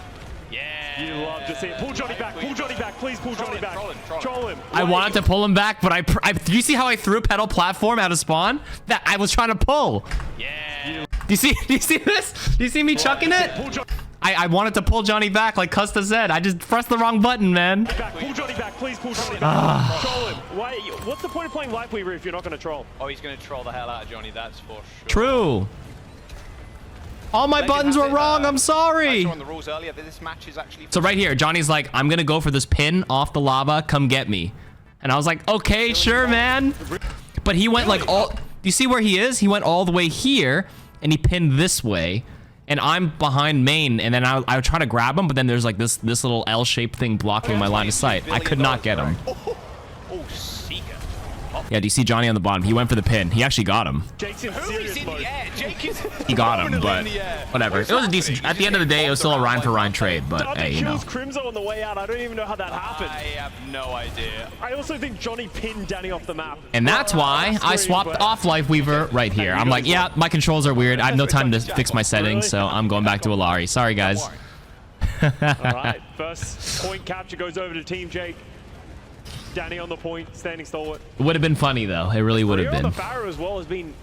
Yeah. You love to see it. Pull Johnny back. Pull Johnny back. Please pull Johnny back. Troll him. I wanted to pull him back, but do you see how I threw a pedal platform out of spawn? That I was trying to pull. Yeah. Do you see this? Do you see me chucking it? I wanted to pull Johnny back like Custa said. I just pressed the wrong button, man. Pull Johnny back. Please pull Johnny back. Troll him. Why? What's the point of playing Lifeweaver if you're not going to troll? Oh, he's going to troll the hell out of Johnny. That's for sure. True. All my buttons were wrong. I'm sorry. On the rules earlier, but this match is actually. So right here, Johnny's like, I'm gonna go for this pin off the lava. Come get me. And I was like, okay, sure, man. But he went like all. Do you see where he is? He went all the way here, and he pinned this way. And I'm behind main, and then I would try to grab him, but then there's like this little L-shaped thing blocking my line of sight. I could not get him. Oh, Seeker. Yeah, do you see Johnny on the bottom? He went for the pin. He actually got him. Jake's in Who serious is in mode. the air? Jake is. He got him, but whatever. It was a decent. At the end of the day, it was still a Ryan for Ryan trade, but hey, you know. Kills Crimzo on the way out. I don't even know how that happened. I have no idea. I also think Johnny pinned Danny off the map. And that's why I swapped off Lifeweaver right here. I'm like, yeah, my controls are weird. I have no time to fix my settings, so I'm going back to Alari. Sorry, guys. All right, first point capture goes over to Team Jake. Danny on the point, standing stalwart. It would have been funny, though. It really would have been. The Pharaoh as well has been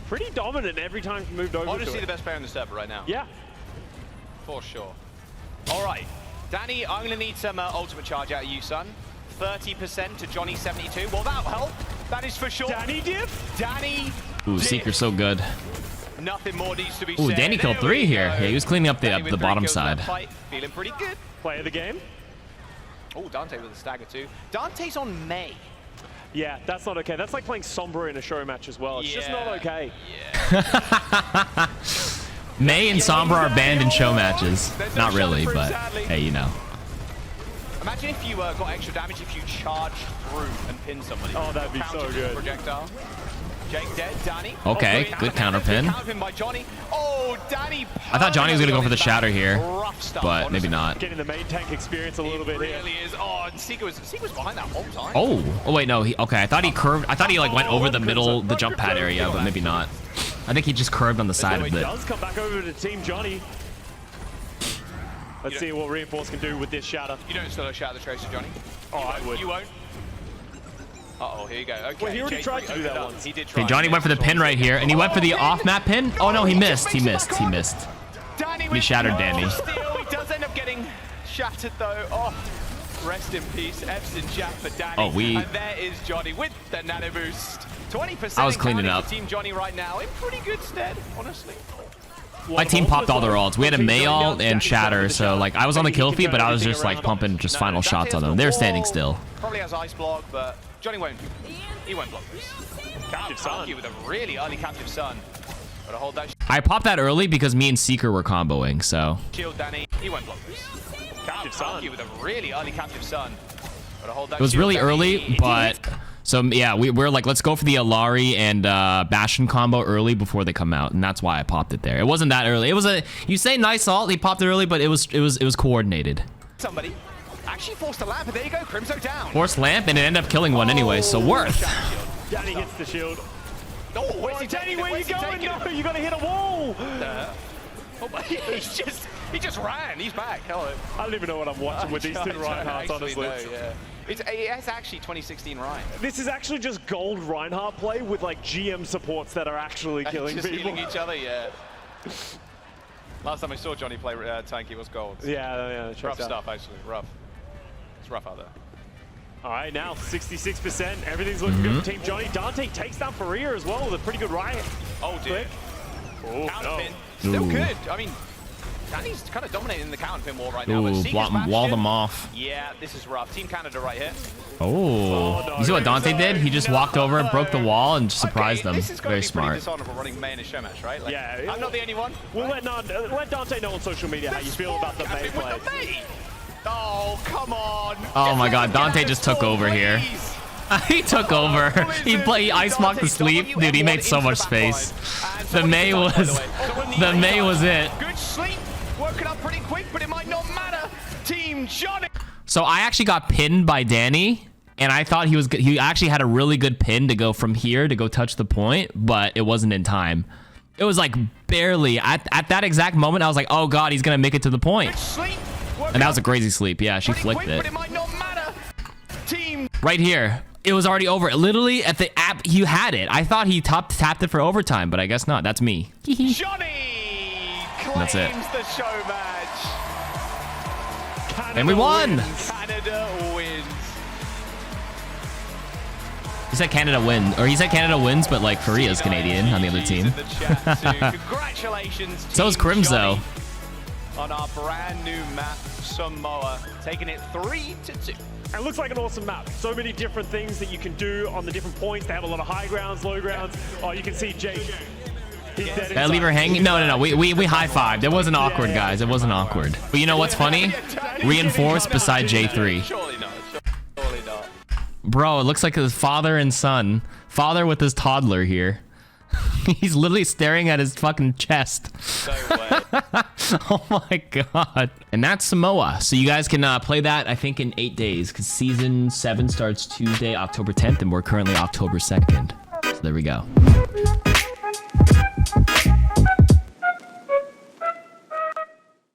pretty dominant every time he moved over. Honestly, the best player in the server right now. Yeah. For sure. All right. Danny, I'm going to need some ultimate charge out of you, son. 30% to Johnny 72. Well, that'll help. That is for sure. Danny diff? Danny. Ooh, Seeker's so good. Nothing more needs to be Ooh, said. Danny killed 3 here. Yeah, he was cleaning up the bottom side. Feeling pretty good. Play of the game. Oh, Dante with a stagger too. Dante's on May. Yeah, that's not okay. That's like playing Sombra in a show match as well. It's just not okay. Yeah. May and Sombra are banned in show matches. Not really, but hey, you know. Imagine if you got extra damage if you charged through and pinned somebody. Oh, that'd be so good. Projectile. Jake dead, Danny. Okay, good counter pin. Counter pin by Johnny. Oh, Danny. I thought Johnny was gonna go for the shatter here, Rough stuff, but honestly. maybe not. Getting the main tank experience a little bit here. Really is. Oh, and Seeker was behind that whole time. Oh wait, no. Okay, I thought he curved. I thought he like went over the middle, the jump pad area, but maybe not. I think he just curved on the side of it. He does come back over to Team Johnny. Let's see what Reinforce can do with this shatter. You don't solo shatter the Tracer, Johnny. Oh, I would. You won't. Uh-oh, here you go. Okay. Well, he already tried to do that once. He did try. Okay, Johnny went for the pin right here, and he went for the off-map pin. Oh no, he missed. He missed. He missed. He shattered Danny. He does end up getting shattered though. Oh, rest in peace, Epson Jack for Danny. Oh, and there is Johnny with the nano boost. 20%. I was cleaning up. Team Johnny right now in pretty good stead, honestly. My team popped all their ults. We had a May ult and shatter, so like I was on the kill feed, but I was just like pumping just final shots on them. They're standing still. Probably has ice block, but Johnny won't. He won't block this. KarQ with a really early captive sun. Gotta hold that. I popped that early because me and Seeker were comboing, so. Shield Danny, he won't block this. Captive Sun. With a really early Captive Sun. Gotta hold that It was shield, really Danny. early, but so yeah, we're like, let's go for the Alari and Bastion combo early before they come out, and that's why I popped it there. It wasn't that early. It was you say nice ult, he popped it early, but it was coordinated. Somebody actually forced a lamp, and there you go, Crimzo down. Forced lamp, and it ended up killing one anyway, so worth. Danny hits the shield. Oh, where's he Danny, taking it? where you Where's he going? taking No, it? you gotta hit a wall. He just ran. He's back. Hello. I don't even know what I'm watching with these two Reinhardts, honestly. Yeah. It's actually 2016 Ryan. This is actually just gold Reinhardt play with like GM supports that are actually killing just people. healing each other, yeah. Last time I saw Johnny play tanky was gold. Yeah. Rough stuff, actually. Rough. It's rough out there. All right, now 66%. Everything's looking good for Team Johnny. Dante takes down Faria as well with a pretty good riot. Oh, dear. Oh, Counterpin. Still good. I mean, Danny's kind of dominating the counterpin war right now. Ooh, But Seeker's wall Bastion- them off. Yeah, this is rough. Team Canada right here. Oh, no, you see what Dante did? He just walked over, broke the wall, and surprised them. This is gonna Very be smart. pretty dishonorable running May in a show match, right? Like, Yeah, I'm not the only one. We'll let Dante know on social media how you feel about the May play. With the May. Oh, come on. Oh my God, Dante just took over here. He took over. He ice blocked the sleep. Dude, he made so much space. The May was it. Good sleep. Woken up pretty quick, but it might not matter. Team Johnny. So I actually got pinned by Danny, and I thought he actually had a really good pin to go from here to go touch the point, but it wasn't in time. It was like barely at that exact moment. I was like, oh God, he's gonna make it to the point. And that was a crazy sleep. Yeah, she flicked it. But it might not matter. Team Right here. It was already over. Literally at the app, you had it. I thought he tapped it for overtime, but I guess not. That's me. Johnny claims That's it. the show match. And we won. Canada wins. He said Canada win, or he said Canada wins, but like Korea's Canadian on the other team. In the chat too. Congratulations. So is Team Crimzo. Johnny on our brand new map, Samoa, taking it 3-2. It looks like an awesome map. So many different things that you can do on the different points. They have a lot of high grounds, low grounds. Oh, you can see Jake. He's dead Did I leave her hanging? No. We high-fived. It wasn't awkward, guys. It wasn't awkward. But you know what's funny? Reinforced beside J3. Surely not. Surely not. Bro, it looks like his father and son. Father with his toddler here. He's literally staring at his fucking chest. No way. Oh my God. And that's Samoa. So you guys can play that, I think, in 8 days, because Season 7 starts Tuesday, October 10th, and we're currently October 2nd. So there we go.